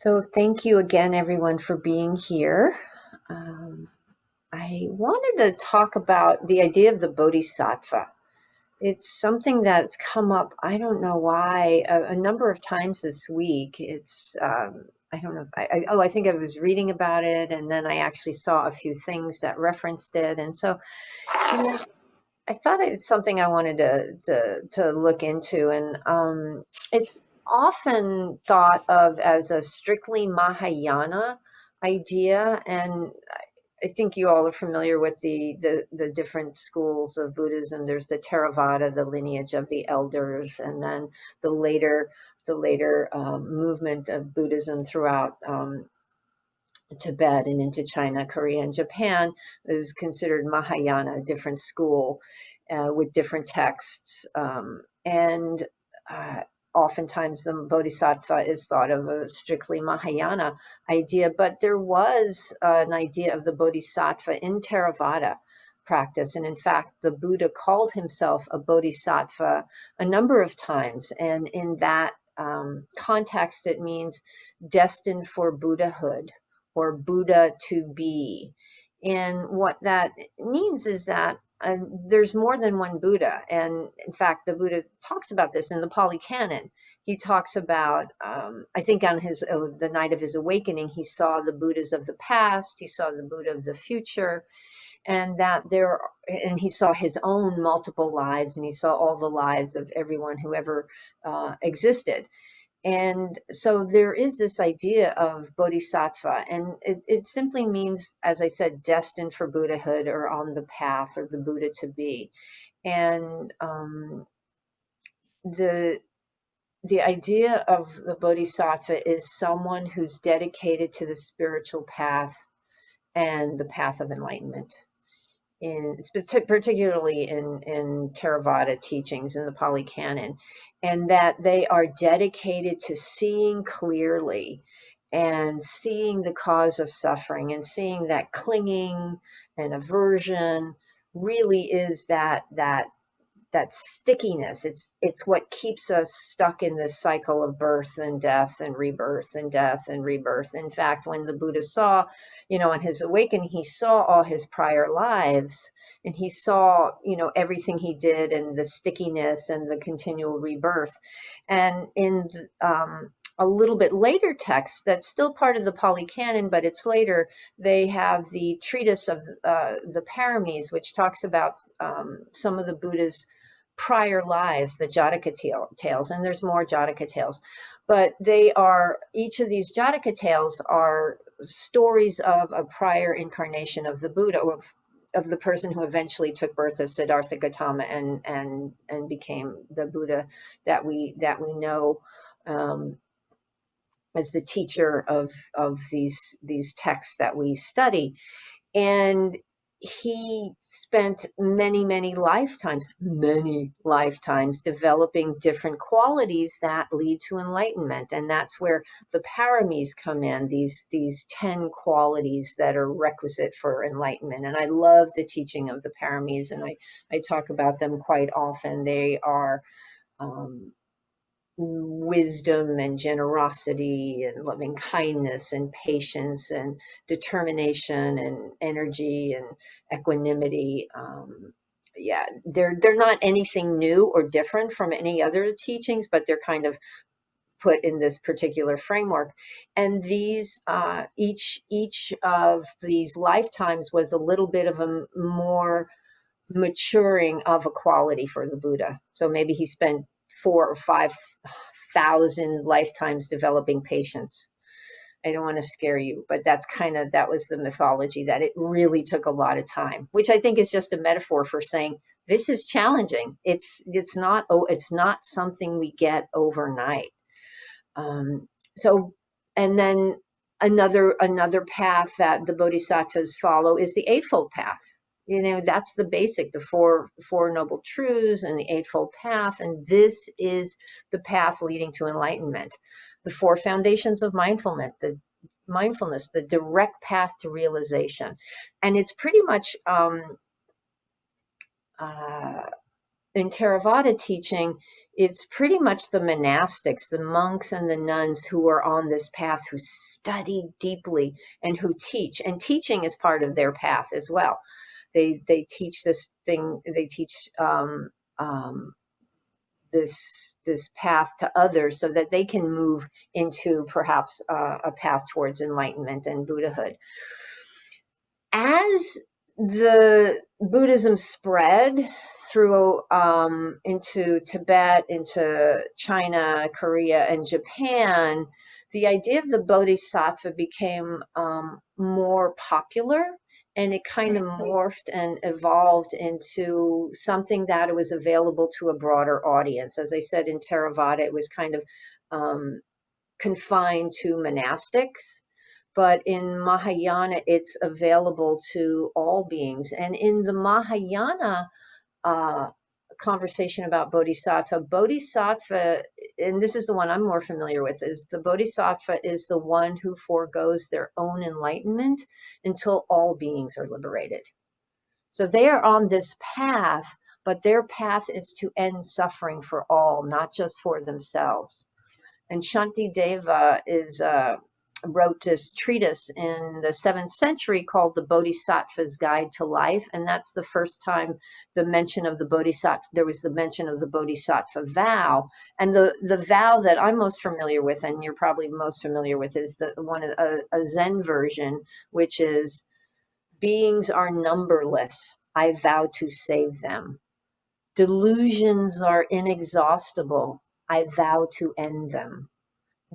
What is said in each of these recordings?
So thank you again, everyone, for being here. Um, I wanted to talk about the idea of the Bodhisattva. It's something that's come up, I don't know why, a number of times this week. I don't know, I think I was reading about it, and then I actually saw a few things that referenced it. And so, you know, I thought it's something I wanted to look into, and it's often thought of as a strictly Mahayana idea, and I think you all are familiar with the different schools of Buddhism. There's the Theravada, the lineage of the elders, and then the later movement of Buddhism throughout Tibet and into China, Korea, and Japan is considered Mahayana, a different school with different texts. And oftentimes the Bodhisattva is thought of a strictly Mahayana idea, but there was an idea of the Bodhisattva in Theravada practice. And in fact, the Buddha called himself a Bodhisattva a number of times. And in that context, it means destined for Buddhahood or Buddha to be. And what that means is that there's more than one Buddha. And in fact, the Buddha talks about this in the Pali Canon. He talks about, I think on the night of his awakening, he saw the Buddhas of the past, he saw the Buddha of the future, and he saw his own multiple lives, and he saw all the lives of everyone who ever existed. And so there is this idea of bodhisattva, and it simply means, as I said, destined for Buddhahood or on the path or the Buddha to be. And the idea of the bodhisattva is someone who's dedicated to the spiritual path and the path of enlightenment. Particularly in Theravada teachings in the Pali Canon, and that they are dedicated to seeing clearly and seeing the cause of suffering and seeing that clinging and aversion really is that stickiness. It's what keeps us stuck in this cycle of birth and death and rebirth and death and rebirth. In fact, when the Buddha saw, on his awakening, he saw all his prior lives, and he saw, everything he did and the stickiness and the continual rebirth. And in a little bit later text that's still part of the Pali Canon, but it's later, they have the treatise of the Paramis, which talks about some of the Buddha's prior lives, the Jataka tales, and there's more Jataka tales, but each of these Jataka tales are stories of a prior incarnation of the Buddha, or of the person who eventually took birth as Siddhartha Gautama and became the Buddha that we know as the teacher of these texts that we study. And he spent many lifetimes developing different qualities that lead to enlightenment. And that's where the paramis come in, these 10 qualities that are requisite for enlightenment. And I love the teaching of the paramis, and I talk about them quite often. They are wisdom and generosity and loving kindness and patience and determination and energy and equanimity. They're not anything new or different from any other teachings, but they're kind of put in this particular framework. And these each of these lifetimes was a little bit of a more maturing of a quality for the Buddha. So maybe he spent 4,000 or 5,000 lifetimes developing patience. I don't want to scare you, but that was the mythology, that it really took a lot of time, which I think is just a metaphor for saying this is challenging. It's not something we get overnight. And then another path that the bodhisattvas follow is the Eightfold Path. That's the basic, the four noble truths and the Eightfold Path. And this is the path leading to enlightenment. The 4 foundations of mindfulness, the direct path to realization. And it's pretty much in Theravada teaching, it's pretty much the monastics, the monks and the nuns who are on this path, who study deeply and who teach. And teaching is part of their path as well. They teach this thing. They teach this path to others so that they can move into perhaps a path towards enlightenment and Buddhahood. As the Buddhism spread through into Tibet, into China, Korea, and Japan, the idea of the Bodhisattva became more popular, and it kind of morphed and evolved into something that was available to a broader audience. As I said, in Theravada, it was kind of confined to monastics. But in Mahayana, it's available to all beings. And in the Mahayana conversation about Bodhisattva, and this is the one I'm more familiar with, is the Bodhisattva is the one who forgoes their own enlightenment until all beings are liberated. So they are on this path, but their path is to end suffering for all, not just for themselves. And Shantideva wrote this treatise in the 7th century called The Bodhisattva's Guide to Life, and that's the first time the mention of the Bodhisattva, there was the mention of the Bodhisattva vow. And the vow that I'm most familiar with, and you're probably most familiar with, is a Zen version, which is, beings are numberless, I vow to save them. Delusions are inexhaustible, I vow to end them.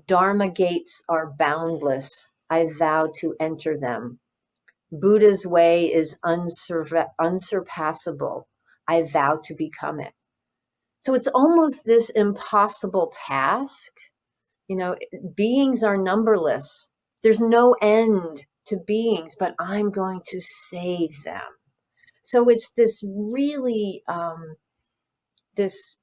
Dharma gates are boundless, I vow to enter them. Buddha's way is unsurpassable, I vow to become it. So it's almost this impossible task. You know, beings are numberless. There's no end to beings, but I'm going to save them. So it's this really, this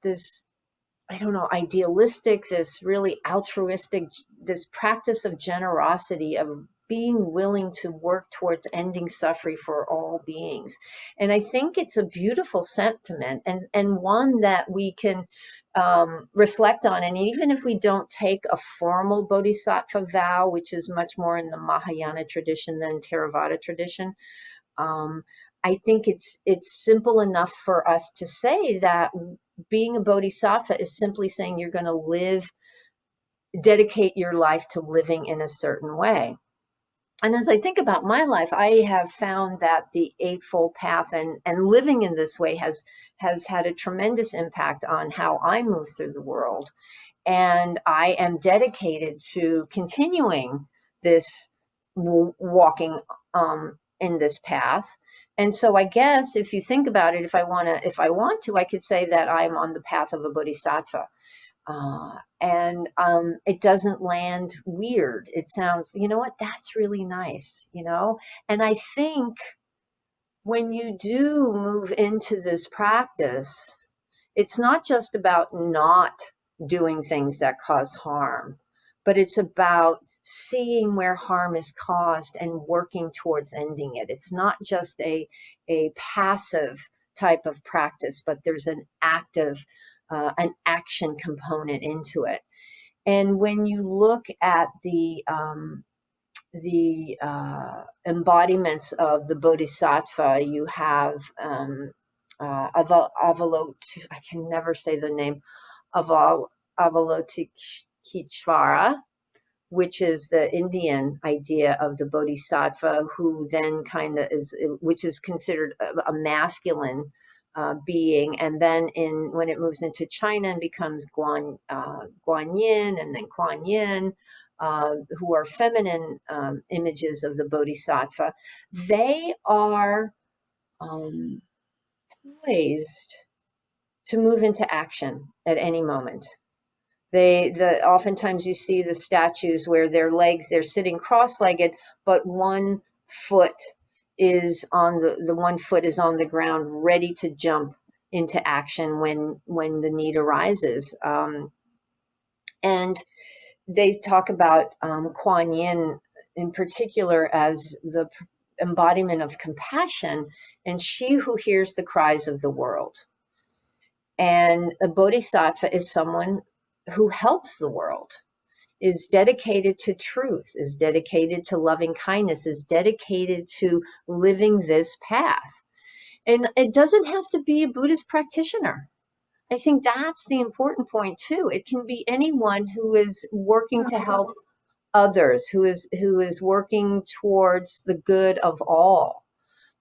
I don't know, idealistic, this really altruistic, this practice of generosity, of being willing to work towards ending suffering for all beings. And I think it's a beautiful sentiment, and one that we can reflect on. And even if we don't take a formal bodhisattva vow, which is much more in the Mahayana tradition than Theravada tradition, I think it's simple enough for us to say that being a bodhisattva is simply saying you're going to dedicate your life to living in a certain way. And as I think about my life, I have found that the Eightfold Path and living in this way has had a tremendous impact on how I move through the world. And I am dedicated to continuing this walking in this path. And so I guess if you think about it, if I want to, I could say that I'm on the path of a bodhisattva. And it doesn't land weird. It sounds, you know what, that's really nice, you know? And I think when you do move into this practice, it's not just about not doing things that cause harm, but it's about seeing where harm is caused and working towards ending it. It's not just a passive type of practice, but there's an active, an action component into it. And when you look at the embodiments of the Bodhisattva, you have I can never say the name, Avalokiteshvara, which is the Indian idea of the Bodhisattva, who then which is considered a masculine being, and then when it moves into China and becomes Guanyin and then Kuan Yin, who are feminine images of the Bodhisattva, they are poised to move into action at any moment. Oftentimes you see the statues where they're sitting cross-legged, but one foot is on the one foot is on the ground, ready to jump into action when the need arises. And they talk about Kuan Yin in particular as the embodiment of compassion, and she who hears the cries of the world. And a bodhisattva is someone who helps the world, is dedicated to truth, is dedicated to loving kindness, is dedicated to living this path. And it doesn't have to be a Buddhist practitioner. I think that's the important point too. It can be anyone who is working to help others, who is working towards the good of all,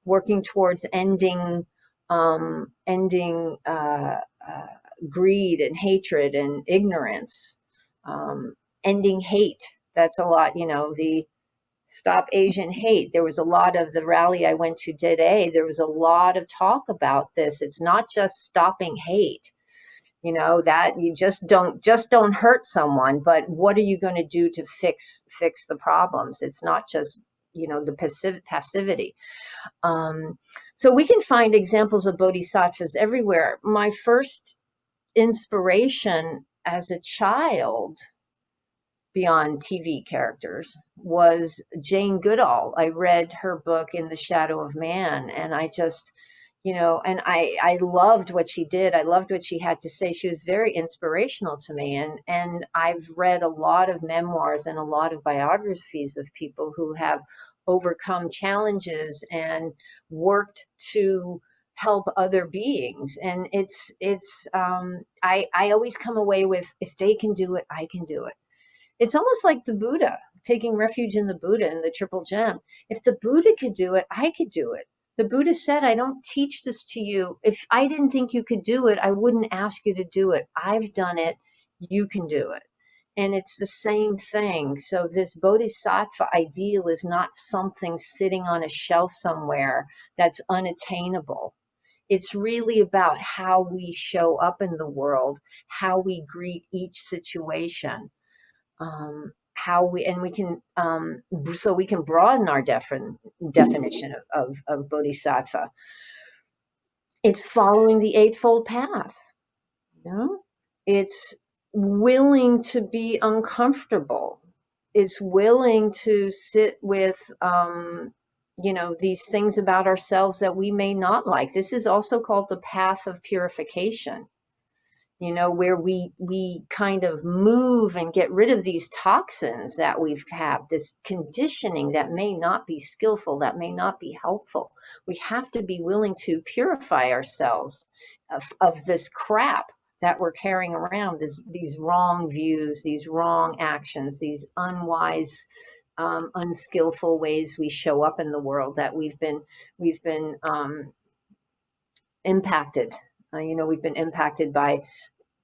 working towards ending greed and hatred and ignorance, ending hate. That's a lot, the Stop Asian Hate. There was a lot of the rally I went to today. There was a lot of talk about this. It's not just stopping hate. That you just don't hurt someone, but what are you going to do to fix the problems? It's not just the passivity. So we can find examples of bodhisattvas everywhere. My first inspiration as a child, beyond TV characters, was Jane Goodall. I read her book In the Shadow of Man, and I just, and I loved what she did. I loved what she had to say. She was very inspirational to me. And I've read a lot of memoirs and a lot of biographies of people who have overcome challenges and worked to help other beings. And I always come away with, if they can do it, I can do it. It's almost like the Buddha, taking refuge in the Buddha and the Triple Gem. If the Buddha could do it, I could do it. The Buddha said, I don't teach this to you. If I didn't think you could do it, I wouldn't ask you to do it. I've done it. You can do it. And it's the same thing. So this bodhisattva ideal is not something sitting on a shelf somewhere that's unattainable. It's really about how we show up in the world, how we greet each situation. We can broaden our definition of bodhisattva. It's following the Eightfold Path. It's willing to be uncomfortable. It's willing to sit with these things about ourselves that we may not like. This is also called the path of purification. Where we kind of move and get rid of these toxins that we've had, this conditioning that may not be skillful, that may not be helpful. We have to be willing to purify ourselves of this crap that we're carrying around, these wrong views, these wrong actions, these unwise, unskillful ways we show up in the world that we've been impacted. We've been impacted by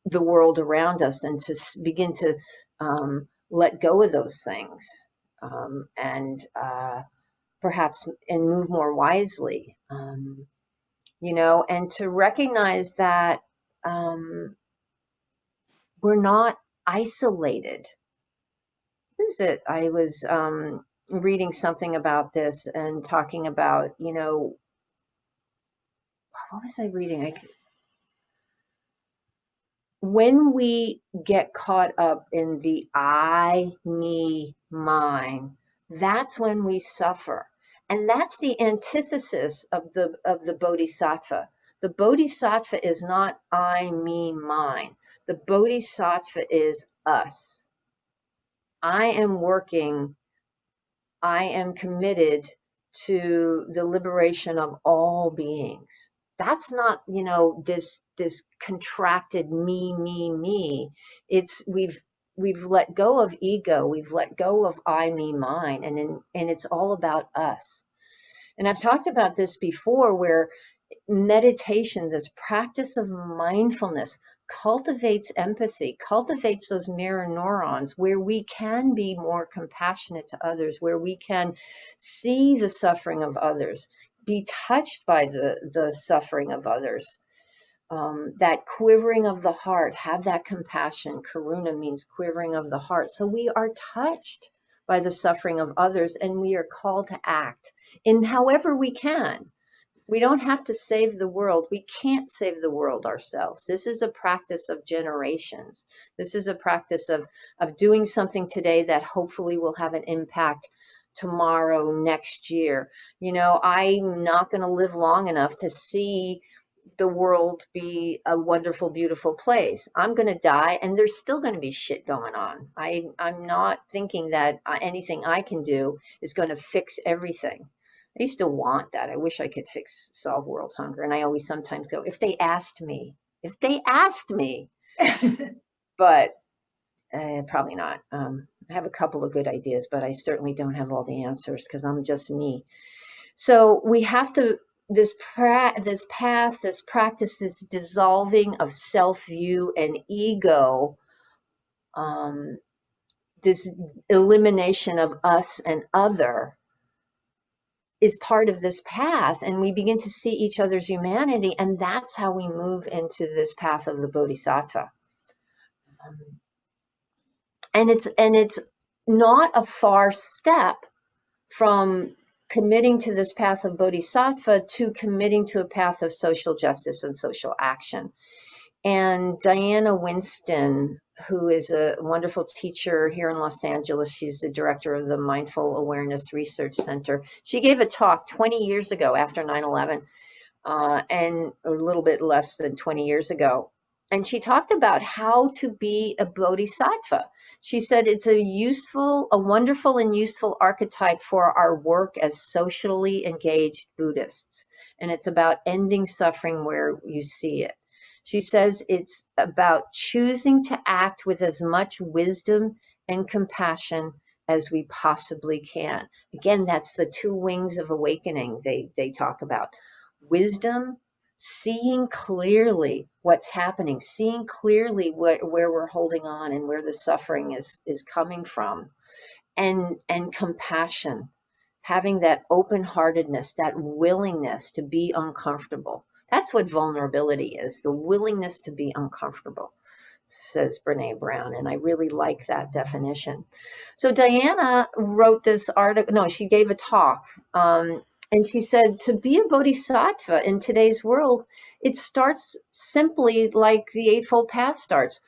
the world around us, and to begin to let go of those things and perhaps move more wisely, and to recognize that we're not isolated. What is it? I was reading something about this and talking about, what was I reading? When we get caught up in the I, me, mine, that's when we suffer. And that's the antithesis of the bodhisattva. The bodhisattva is not I, me, mine. The bodhisattva is us. I am working, I am committed to the liberation of all beings. That's not, this contracted me. It's we've let go of ego. We've let go of I, me, mine, and it's all about us. And I've talked about this before, where meditation, this practice of mindfulness, cultivates empathy, cultivates those mirror neurons, where we can be more compassionate to others, where we can see the suffering of others, be touched by the suffering of others. That quivering of the heart, have that compassion. Karuna means quivering of the heart. So we are touched by the suffering of others, and we are called to act in however we can. We don't have to save the world. We can't save the world ourselves. This is a practice of generations. This is a practice of doing something today that hopefully will have an impact tomorrow, next year. I'm not going to live long enough to see the world be a wonderful, beautiful place. I'm going to die and there's still going to be shit going on. I'm not thinking that anything I can do is going to fix everything. I used to want that. I wish I could solve world hunger. And I always sometimes go, if they asked me, but probably not. I have a couple of good ideas, but I certainly don't have all the answers because I'm just me. So we have to, this path, this practice, this dissolving of self-view and ego, this elimination of us and other is part of this path. And we begin to see each other's humanity. And that's how we move into this path of the Bodhisattva. And it's not a far step from committing to this path of Bodhisattva to committing to a path of social justice and social action. And Diana Winston, who is a wonderful teacher here in Los Angeles, she's the director of the Mindful Awareness Research Center. She gave a talk 20 years ago after 9/11, and a little bit less than 20 years ago. And she talked about how to be a bodhisattva. She said it's a wonderful and useful archetype for our work as socially engaged Buddhists. And it's about ending suffering where you see it. She says it's about choosing to act with as much wisdom and compassion as we possibly can. Again, that's the two wings of awakening they talk about. Wisdom, seeing clearly what's happening, seeing clearly where we're holding on and where the suffering is coming from, and compassion, having that open-heartedness, that willingness to be uncomfortable. That's what vulnerability is, the willingness to be uncomfortable, says Brene Brown, and I really like that definition. So Diana wrote this article, no, she gave a talk, and she said, to be a bodhisattva in today's world, it starts simply like the Eightfold Path starts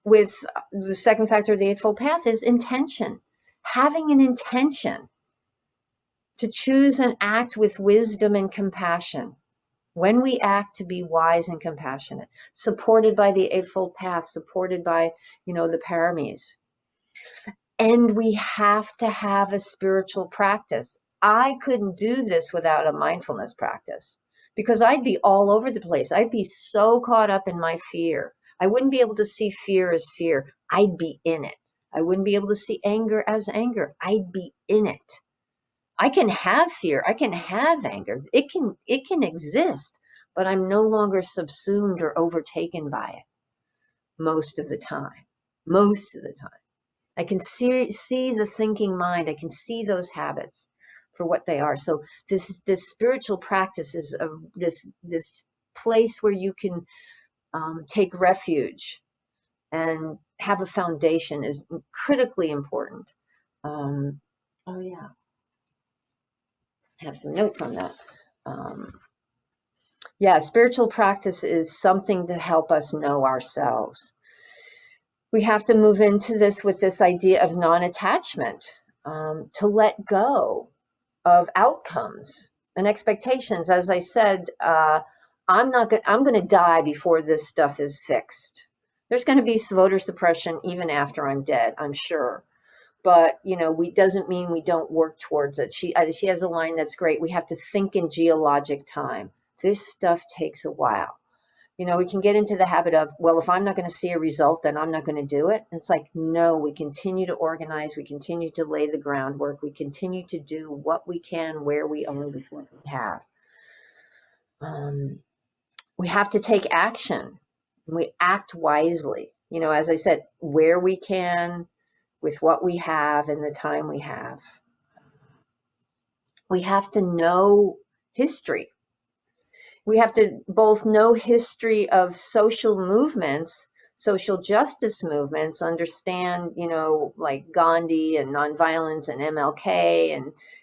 with. The second factor of the Eightfold Path is intention. Having an intention to choose and act with wisdom and compassion. When we act, to be wise and compassionate, supported by the Eightfold Path, supported by, the paramis. And we have to have a spiritual practice. I couldn't do this without a mindfulness practice because I'd be all over the place. I'd be so caught up in my fear. I wouldn't be able to see fear as fear. I'd be in it. I wouldn't be able to see anger as anger. I'd be in it. I can have fear. I can have anger. It can exist, but I'm no longer subsumed or overtaken by it most of the time. Most of the time. I can see the thinking mind. I can see those habits for what they are. So this spiritual practice is this place where you can take refuge and have a foundation is critically important. Oh yeah, I have some notes on that. Yeah, spiritual practice is something to help us know ourselves. We have to move into this with this idea of non-attachment, to let go of outcomes and expectations. As I said, I'm going to die before this stuff is fixed. There's going to be voter suppression even after I'm dead, I'm sure. But, doesn't mean we don't work towards it. She has a line that's great. We have to think in geologic time. This stuff takes a while. We can get into the habit of, well, if I'm not going to see a result, then I'm not going to do it. And it's like, no, we continue to organize. We continue to lay the groundwork. We continue to do what we can, where we are, with what we have. We have to take action. We act wisely. As I said, where we can, with what we have and the time we have. We have to know history. We have to both know history of social movements, social justice movements, understand, like Gandhi and nonviolence and MLK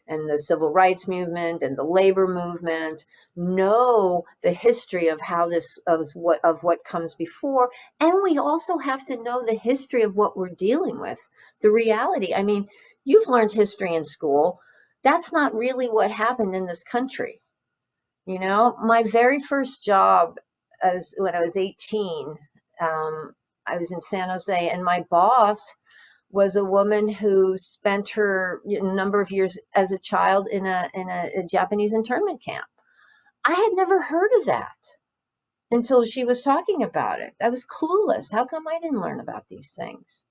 and the civil rights movement and the labor movement, know the history of how of what comes before. And we also have to know the history of what we're dealing with, the reality. I mean, you've learned history in school. That's not really what happened in this country. My very first job when I was 18. I was in San Jose, and my boss was a woman who spent her number of years as a child in a Japanese internment camp. I had never heard of that until she was talking about it. I was clueless. How come I didn't learn about these things?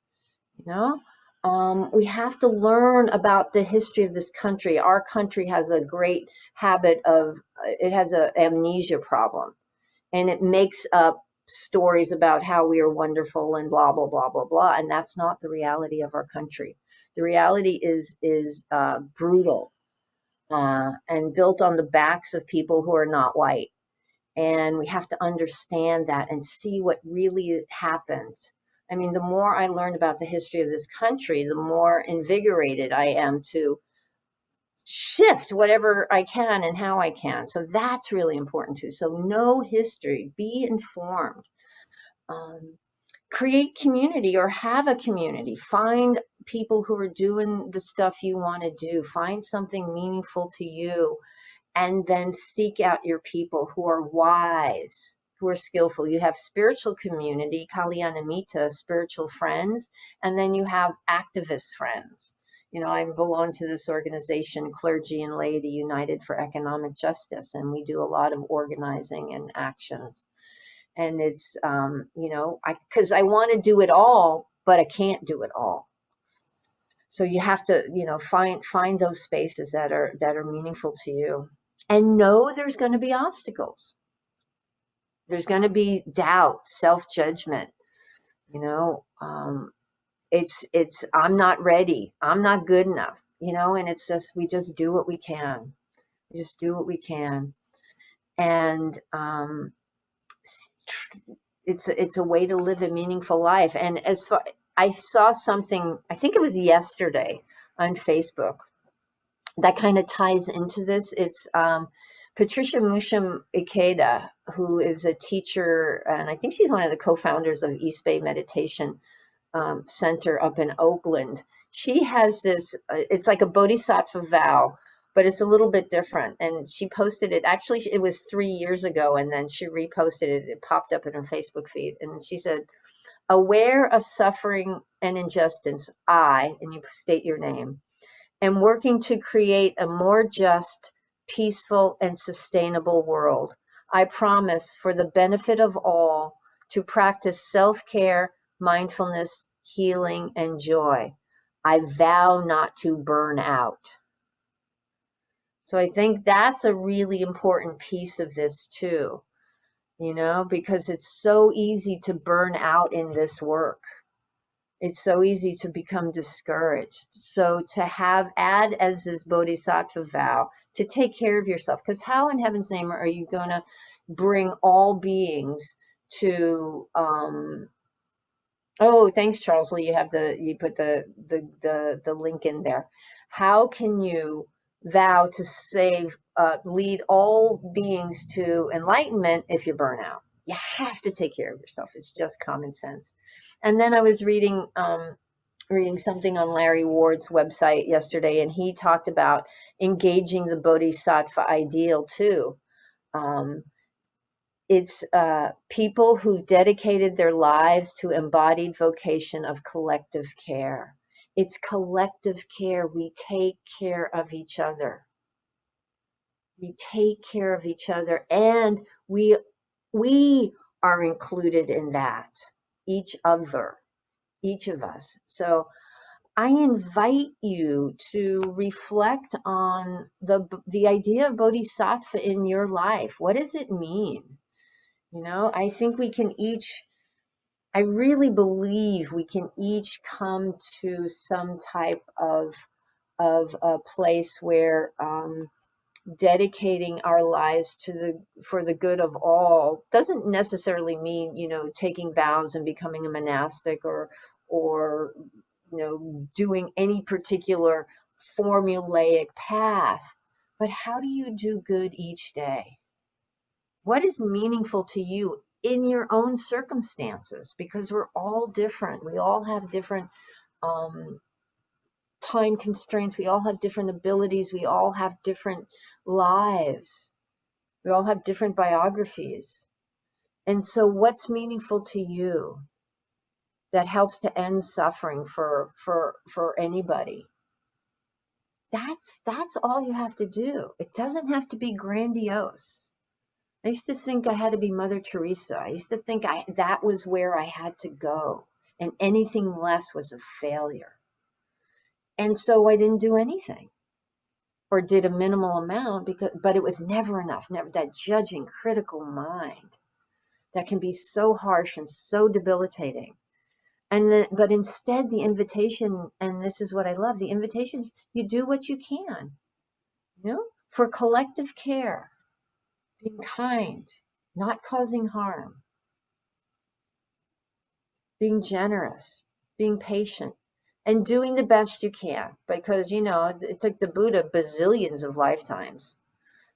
You know, we have to learn about the history of this country. Our country has a great habit of, it has an amnesia problem, and it makes up stories about how we are wonderful and blah, blah, blah, blah, blah. And that's not the reality of our country. The reality is brutal and built on the backs of people who are not white. And we have to understand that and see what really happened. I mean, the more I learn about the history of this country, the more invigorated I am to shift whatever I can and how I can. So that's really important too. So know history, be informed, create community or have a community. Find people who are doing the stuff you want to do. Find something meaningful to you, and then seek out your people who are wise, who are skillful. You have spiritual community, Kalyanamita, spiritual friends, and then you have activist friends. You know, I belong to this organization, Clergy and Laity United for Economic Justice, and we do a lot of organizing and actions. And it's, you know, because I want to do it all, but I can't do it all. So you have to, you know, find those spaces that are meaningful to you, and know there's going to be obstacles. There's going to be doubt, self-judgment. You know, it's I'm not ready. I'm not good enough. You know, and it's just we just do what we can. We just do what we can, and it's a way to live a meaningful life. And as far, I saw something, I think it was yesterday on Facebook, that kind of ties into this. It's Patricia Musham Ikeda, who is a teacher, and I think she's one of the co-founders of East Bay Meditation Center up in Oakland. She has this, it's like a Bodhisattva vow, but it's a little bit different. And she posted it, actually, it was 3 years ago, and then she reposted it. It popped up in her Facebook feed. And she said, aware of suffering and injustice, I, and you state your name, am working to create a more just, peaceful, and sustainable world. I promise, for the benefit of all, to practice self-care, mindfulness, healing, and joy. I vow not to burn out. So I think that's a really important piece of this too, you know, because it's so easy to burn out in this work. It's so easy to become discouraged. So to add as this Bodhisattva vow, to take care of yourself, because how in heaven's name are you going to bring all beings to, oh, thanks, Charles Lee. You put the link in there. How can you vow to lead all beings to enlightenment if you burn out? You have to take care of yourself. It's just common sense. And then I was reading something on Larry Ward's website yesterday, and he talked about engaging the Bodhisattva ideal too. It's people who've dedicated their lives to embodied vocation of collective care. It's collective care. We take care of each other. We take care of each other, and we are included in that, each other, each of us. So I invite you to reflect on the idea of Bodhisattva in your life. What does it mean? You know, I think we can I really believe we can each come to some type of a place where dedicating our lives for the good of all doesn't necessarily mean, you know, taking vows and becoming a monastic or you know, doing any particular formulaic path. But how do you do good each day? What is meaningful to you in your own circumstances? Because we're all different. We all have different time constraints. We all have different abilities. We all have different lives. We all have different biographies. And so what's meaningful to you that helps to end suffering for anybody? That's all you have to do. It doesn't have to be grandiose. I used to think I had to be Mother Teresa. I used to think that was where I had to go, and anything less was a failure. And so I didn't do anything, or did a minimal amount, but it was never enough. Never, that judging, critical mind that can be so harsh and so debilitating. But instead, the invitation, and this is what I love, the invitation is you do what you can, for collective care, being kind, not causing harm, being generous, being patient, and doing the best you can, because, it took the Buddha bazillions of lifetimes.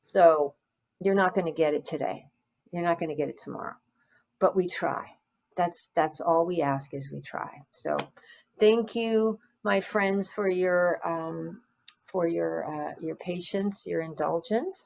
So you're not going to get it today. You're not going to get it tomorrow, but we try. That's all we ask, is we try. So thank you, my friends, for your patience, your indulgence.